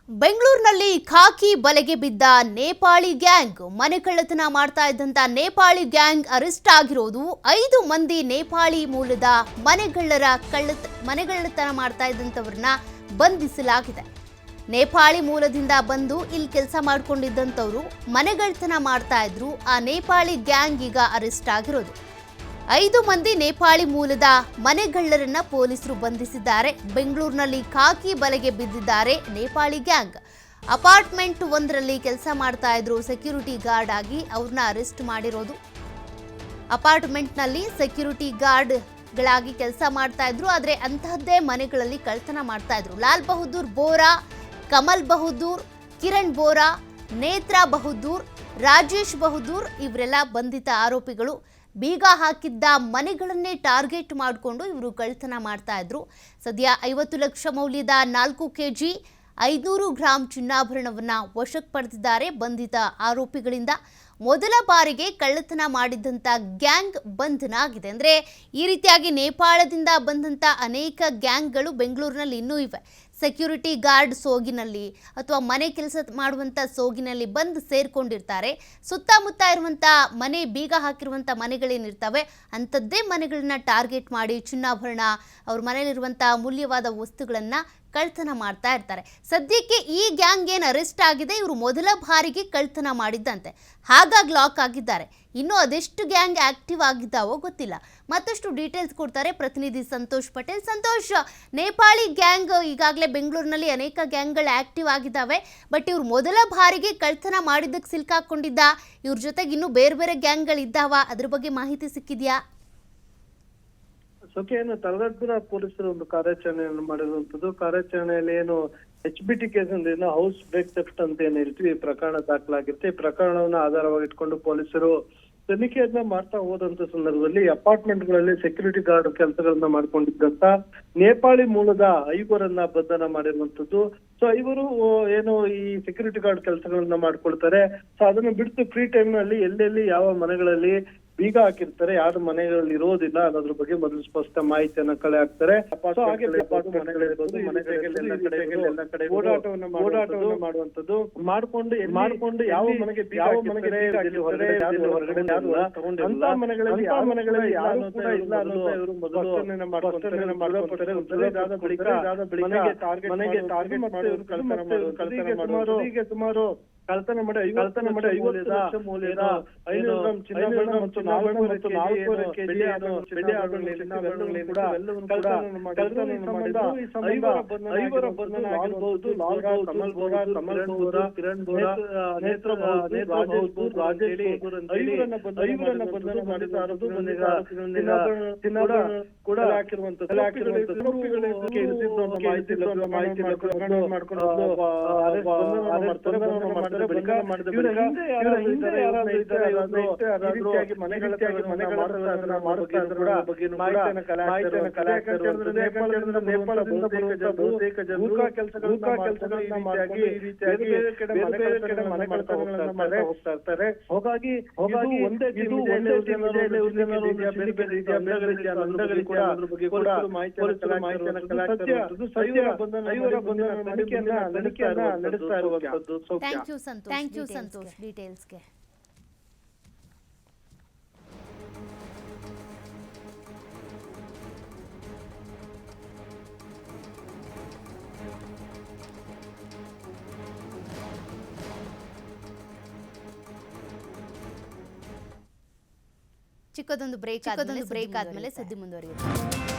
ಬೆಂಗಳೂರಿನಲ್ಲಿ ಖಾಕಿ ಬಲೆಗೆ ಬಿದ್ದ ನೇಪಾಳಿ ಗ್ಯಾಂಗ್ ಮನೆಕಳ್ಳತನ ಮಾಡ್ತಾ ಇದ್ದಂತ ನೇಪಾಳಿ ಗ್ಯಾಂಗ್ ಅರೆಸ್ಟ್ ಆಗಿರೋದು 5 ಮಂದಿ ನೇಪಾಳಿ ಮೂಲದ ಮನೆಗಳ್ಳತನ ಮಾಡ್ತಾ ಇದ್ದಂತವರನ್ನ ಬಂಧಿಸಲಾಗಿದೆ. ನೇಪಾಳಿ ಮೂಲದಿಂದ ಬಂದು ಇಲ್ಲಿ ಕೆಲಸ ಮಾಡ್ಕೊಂಡಿದ್ದಂತವರು ಮನೆಗಳ್ಳತನ ಮಾಡ್ತಾ ಇದ್ರು. ಆ ನೇಪಾಳಿ ಗ್ಯಾಂಗ್ ಈಗ ಅರೆಸ್ಟ್ ಆಗಿರೋದು. 5 ಮಂದಿ ನೇಪಾಳಿ ಮೂಲದ ಮನೆಗಳ್ಳರನ್ನ ಪೊಲೀಸರು ಬಂಧಿಸಿದ್ದಾರೆ. ಬೆಂಗಳೂರಿನಲ್ಲಿ ಖಾಕಿ ಬಲೆಗೆ ಬಿದ್ದಿದ್ದಾರೆ ನೇಪಾಳಿ ಗ್ಯಾಂಗ್. ಅಪಾರ್ಟ್ಮೆಂಟ್ ಒಂದರಲ್ಲಿ ಕೆಲಸ ಮಾಡ್ತಾ ಇದ್ರು ಸೆಕ್ಯೂರಿಟಿ ಗಾರ್ಡ್ ಆಗಿ. ಅವ್ರನ್ನ ಅರೆಸ್ಟ್ ಮಾಡಿರೋದು. ಅಪಾರ್ಟ್ಮೆಂಟ್ನಲ್ಲಿ ಸೆಕ್ಯೂರಿಟಿ ಗಾರ್ಡ್ಗಳಾಗಿ ಕೆಲಸ ಮಾಡ್ತಾ ಇದ್ರು. ಆದರೆ ಅಂತಹದ್ದೇ ಮನೆಗಳಲ್ಲಿ ಕಳ್ಳತನ ಮಾಡ್ತಾ ಇದ್ರು. ಲಾಲ್ ಬಹದ್ದೂರ್ ಬೋರಾ, ಕಮಲ್ ಬಹದ್ದೂರ್, ಕಿರಣ್ ಬೋರಾ, ನೇತ್ರಾ ಬಹದ್ದೂರ್, ರಾಜೇಶ್ ಬಹದ್ದೂರ್ ಇವರೆಲ್ಲ ಬಂಧಿತ ಆರೋಪಿಗಳು. ಬೀಗ ಹಾಕಿದ್ದ ಮನೆಗಳನ್ನೇ ಟಾರ್ಗೆಟ್ ಮಾಡಿಕೊಂಡು ಇವರು ಕಳ್ಳತನ ಮಾಡ್ತಾ ಇದ್ರು. ಸದ್ಯ 50 ಲಕ್ಷ ಮೌಲ್ಯದ 4 kg 500 ಗ್ರಾಂ ಚಿನ್ನಾಭರಣವನ್ನ ವಶಕ್ಕೆ ಪಡೆದಿದ್ದಾರೆ ಬಂಧಿತ ಆರೋಪಿಗಳಿಂದ. ಮೊದಲ ಬಾರಿಗೆ ಕಳ್ಳತನ ಮಾಡಿದಂಥ ಗ್ಯಾಂಗ್ ಬಂಧನ ಆಗಿದೆ. ಅಂದರೆ ಈ ರೀತಿಯಾಗಿ ನೇಪಾಳದಿಂದ ಬಂದಂಥ ಅನೇಕ ಗ್ಯಾಂಗ್ಗಳು ಬೆಂಗಳೂರಿನಲ್ಲಿ ಇನ್ನೂ ಇವೆ. ಸೆಕ್ಯೂರಿಟಿ ಗಾರ್ಡ್ ಸೋಗಿನಲ್ಲಿ ಅಥವಾ ಮನೆ ಕೆಲಸ ಮಾಡುವಂಥ ಸೋಗಿನಲ್ಲಿ ಬಂದು ಸೇರ್ಕೊಂಡಿರ್ತಾರೆ. ಸುತ್ತಮುತ್ತ ಇರುವಂಥ ಮನೆ ಬೀಗ ಹಾಕಿರುವಂಥ ಮನೆಗಳೇನಿರ್ತವೆ ಅಂಥದ್ದೇ ಮನೆಗಳನ್ನ ಟಾರ್ಗೆಟ್ ಮಾಡಿ ಚಿನ್ನಾಭರಣ, ಅವ್ರ ಮನೆಯಲ್ಲಿರುವಂಥ ಅಮೂಲ್ಯವಾದ ವಸ್ತುಗಳನ್ನು ಕಳ್ಳತನ ಮಾಡ್ತಾ ಇರ್ತಾರೆ. ಸದ್ಯಕ್ಕೆ ಈ ಗ್ಯಾಂಗ್ ಏನು ಅರೆಸ್ಟ್ ಆಗಿದೆ, ಇವರು ಮೊದಲ ಬಾರಿಗೆ ಕಳ್ಳತನ ಮಾಡಿದ್ದಂತೆ, ಹಾಗಾಗಿ ಲಾಕ್ ಆಗಿದ್ದಾರೆ. ಇನ್ನು ಅದೆಷ್ಟು ಗ್ಯಾಂಗ್ ಆಕ್ಟಿವ್ ಆಗಿದ್ದಾವೋ ಗೊತ್ತಿಲ್ಲ. ಮತ್ತಷ್ಟು ಡೀಟೇಲ್ಸ್ ಕೊಡ್ತಾರೆ ಪ್ರತಿನಿಧಿ ಸಂತೋಷ್ ಪಟೇಲ್. ಸಂತೋಷ್, ನೇಪಾಳಿ ಗ್ಯಾಂಗ್ ಈಗಾಗಲೇ ಬೆಂಗಳೂರಿನಲ್ಲಿ ಅನೇಕ ಗ್ಯಾಂಗ್ಗಳು ಆಕ್ಟಿವ್ ಆಗಿದ್ದಾವೆ. ಬಟ್ ಇವ್ರು ಮೊದಲ ಬಾರಿಗೆ ಕಳ್ಳತನ ಮಾಡಿದ್ದಕ್ಕೆ ಸಿಲ್ಕಾಕೊಂಡಿದ್ದ, ಇವ್ರ ಜೊತೆಗೆ ಇನ್ನೂ ಬೇರೆ ಬೇರೆ ಗ್ಯಾಂಗ್ಗಳಿದ್ದಾವ, ಅದ್ರ ಬಗ್ಗೆ ಮಾಹಿತಿ ಸಿಕ್ಕಿದ್ಯಾ? ಏನು ತಲಗಡ್ಪುರ ಪೊಲೀಸರು ಒಂದು ಕಾರ್ಯಾಚರಣೆಯನ್ನು ಮಾಡಿರುವಂತದ್ದು. ಕಾರ್ಯಾಚರಣೆಯಲ್ಲಿ ಏನು HBT ಕೇಸ್ ಅಂದ್ರೆ ಹೌಸ್ ಬ್ರೇಕ್ ಥೆಫ್ಟ್ ಅಂತ ಏನ್ ಹೇಳ್ತೀವಿ, ಈ ಪ್ರಕರಣ ದಾಖಲಾಗಿರುತ್ತೆ. ಈ ಪ್ರಕರಣವನ್ನ ಆಧಾರವಾಗಿ ಇಟ್ಕೊಂಡು ಪೊಲೀಸರು ತನಿಖೆಯನ್ನ ಮಾಡ್ತಾ ಹೋದಂತ ಸಂದರ್ಭದಲ್ಲಿ ಅಪಾರ್ಟ್ಮೆಂಟ್ ಗಳಲ್ಲಿ ಸೆಕ್ಯೂರಿಟಿ ಗಾರ್ಡ್ ಕೆಲಸಗಳನ್ನ ಮಾಡ್ಕೊಂಡಿದ್ದಂತ ನೇಪಾಳಿ ಮೂಲದ 5 ಬಂಧನ ಮಾಡಿರುವಂತದ್ದು. ಸೊ ಇವರು ಏನು ಈ ಸೆಕ್ಯೂರಿಟಿ ಗಾರ್ಡ್ ಕೆಲಸಗಳನ್ನ ಮಾಡ್ಕೊಳ್ತಾರೆ. ಸೊ ಅದನ್ನ ಬಿಟ್ಟು ಫ್ರೀ ಟೈಮ್ ನಲ್ಲಿ ಎಲ್ಲೆಲ್ಲಿ ಯಾವ ಮನೆಗಳಲ್ಲಿ ಬೀಗ ಹಾಕಿರ್ತಾರೆ, ಯಾರು ಮನೆಗಳಲ್ಲಿ ಇರೋದಿಲ್ಲ ಅನ್ನೋದ್ರ ಬಗ್ಗೆ ಮೊದಲು ಸ್ಪಷ್ಟ ಮಾಹಿತಿಯನ್ನ ಕಲೆ ಹಾಕ್ತಾರೆ. ಓಡಾಟವನ್ನ ಮಾಡುವಂತದ್ದು ಮಾಡ್ಕೊಂಡು ಯಾವ ಮನೆಗೆ ಹೊರಗಡೆ ಅಂತ ಮನೆಗಳಲ್ಲಿ ಯಾವ ಮನೆಗಳಲ್ಲಿ ಯಾರು ಕೂಡ ಇಲ್ಲ ಅನ್ನೋದು ಇವರು ಮೊದಲು ಮನೆಗೆ ಟಾರ್ಗೆಟ್ ಮಾಡಿ ಸುಮಾರು ಕಳ್ಳತನ ಮಾಡಿ 50 ಲಕ್ಷ ಮೌಲ್ಯದ 500 ಗ್ರಾಂ ಚಿನ್ನಾಭರಣ ಮತ್ತು 4 ಕೆಜಿ ಬೆಳ್ಳಿ ಆಭರಣಗಳನ್ನು ಕೂಡ ಐವರ ಬಂಧನ ಆಗಿರಬಹುದು. ಕಮಲ್ ಬೋರಾ, ಕಿರಣ್ ಬೋರಾ, ನೇತ್ರಾ ಬಹದ್ದೂರ್, ರಾಜೇಶ್ ಬಹದ್ದೂರ್ ಐವರನ್ನ ಬಂಧನ ಮಾಡಿದ ಚಿನ್ನಾಭರಣ ಕೂಡ ಹಾಕಿರುವಂತದ್ದು. ಹೋಗಾಗಿ ಒಂದೇ ನಡೆಸ್ತಾ ಇರುವಂತದ್ದು. ಥ್ಯಾಂಕ್ ಯು ಸಂತೋಷ್ ಡೀಟೇಲ್ಸ್ಗೆ. ಚಿಕ್ಕದೊಂದು ಬ್ರೇಕ್ ಆದ್ಮೇಲೆ ಸುದ್ದಿ ಮುಂದುವರಿಯುತ್ತೆ.